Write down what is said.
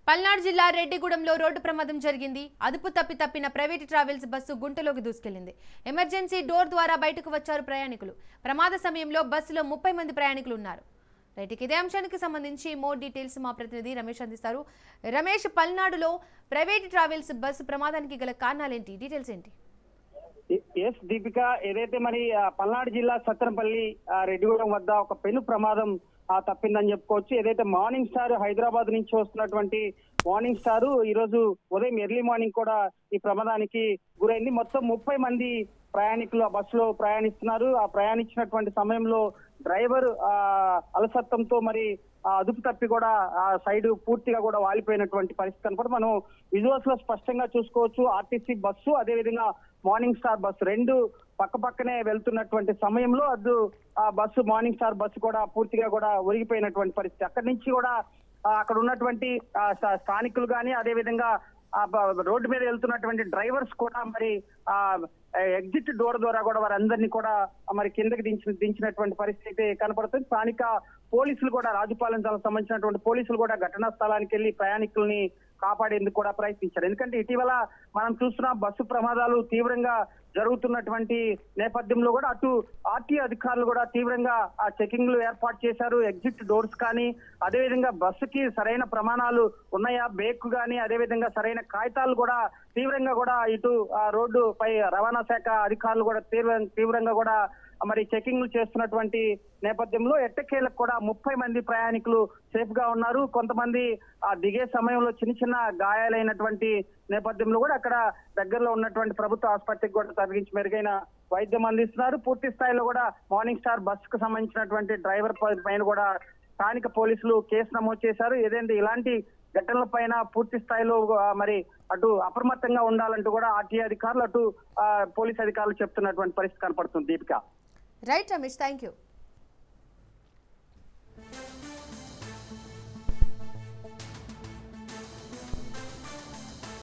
పల్నాడు జిల్లా రెడ్డిగూడెంలో రోడ్డు ప్రమాదం జరిగింది. అదుపు తప్పిన ప్రైవేట్ ట్రావెల్స్ బస్సు గుంటలోకి దూసుకెళ్లింది. ఎమర్జెన్సీ డోర్ ద్వారా బయటకు వచ్చారు ప్రయాణికులు. ప్రమాద సమయంలో బస్సులో 30 మంది ప్రయాణికులు ఉన్నారు. రైట్, ఇదే అంశానికి సంబంధించి మోర్ డీటెయిల్స్ మా ప్రతినిధి రమేష్ అందిస్తారు. రమేష్, పల్నాడులో ప్రైవేట్ ట్రావెల్స్ బస్సు ప్రమాదానికి గల కారణాలేంటి, డీటెయిల్స్ ఏంటి? ఎస్ దీపిక, ఏదైతే మరి పల్నాడు జిల్లా సత్తెనపల్లి రెడ్డిగూడెం వద్ద ఒక పెను ప్రమాదం తప్పిందని చెప్పుకోవచ్చు. ఏదైతే మార్నింగ్ స్టార్ హైదరాబాద్ నుంచి వస్తున్నటువంటి మార్నింగ్ స్టార్ ఈ రోజు ఉదయం ఎర్లీ మార్నింగ్ కూడా ఈ ప్రమాదానికి గురైంది. మొత్తం 30 మంది ప్రయాణికులు ఆ బస్సులో ప్రయాణిస్తున్నారు. ఆ ప్రయాణించినటువంటి సమయంలో డ్రైవర్ అలసత్వంతో మరి అదుపు తప్పి కూడా ఆ సైడ్ పూర్తిగా కూడా వాలిపోయినటువంటి పరిస్థితి కనపడి మనం విజువల్స్ లో స్పష్టంగా చూసుకోవచ్చు. ఆర్టీసీ బస్సు అదేవిధంగా మార్నింగ్ స్టార్ బస్సు రెండు పక్కనే వెళ్తున్నటువంటి సమయంలో ఆ బస్సు మార్నింగ్ స్టార్ బస్సు కూడా పూర్తిగా కూడా ఒరిగిపోయినటువంటి పరిస్థితి. అక్కడి నుంచి కూడా అక్కడ ఉన్నటువంటి స్థానికులు కానీ అదేవిధంగా రోడ్డు మీద వెళ్తున్నటువంటి డ్రైవర్స్ కూడా మరి ఎగ్జిట్ డోర్ ద్వారా కూడా వారందరినీ కూడా మరి కిందకి దించినటువంటి పరిస్థితి కనపడుతుంది. స్థానిక పోలీసులు కూడా రాజుపాలెం సంబంధించినటువంటి పోలీసులు కూడా ఘటనా స్థలానికి వెళ్లి ప్రయాణికుల్ని కాపాడేందుకు కూడా ప్రయత్నించారు. ఎందుకంటే ఇటీవల మనం చూస్తున్న బస్సు ప్రమాదాలు తీవ్రంగా జరుగుతున్నటువంటి నేపథ్యంలో కూడా అటు ఆర్టీఓ అధికారులు కూడా తీవ్రంగా ఆ చెకింగ్లు ఏర్పాటు చేశారు. ఎగ్జిట్ డోర్స్ కానీ అదేవిధంగా బస్సుకి సరైన ప్రమాణాలు ఉన్నాయా, బ్రేక్ కానీ అదేవిధంగా సరైన కాగితాలు కూడా తీవ్రంగా కూడా ఇటు రోడ్డు పై రవాణా శాఖ అధికారులు కూడా తీవ్రంగా కూడా మరి చెకింగ్లు చేస్తున్నటువంటి నేపథ్యంలో ఎట్టకేలకు కూడా 30 మంది ప్రయాణికులు సేఫ్ గా ఉన్నారు. కొంతమంది దిగే సమయంలో చిన్న గాయాలైనటువంటి నేపథ్యంలో కూడా అక్కడ దగ్గరలో ఉన్నటువంటి ప్రభుత్వ ఆసుపత్రికి కూడా తరలించి మెరుగైన వైద్యం అందిస్తున్నారు. పూర్తి స్థాయిలో కూడా మార్నింగ్ స్టార్ బస్సుకు సంబంధించినటువంటి డ్రైవర్ పైన కూడా స్థానిక పోలీసులు కేసు నమోదు చేశారు. ఏదైతే ఇలాంటి ఘటనల పైన పూర్తి స్థాయిలో మరి అటు అప్రమత్తంగా ఉండాలంటూ కూడా ఆర్టీఐ అధికారులు అటు పోలీస్ అధికారులు చెప్తున్నటువంటి పరిస్థితి కనపడుతుంది. Deepika. Right Ramesh, thank you.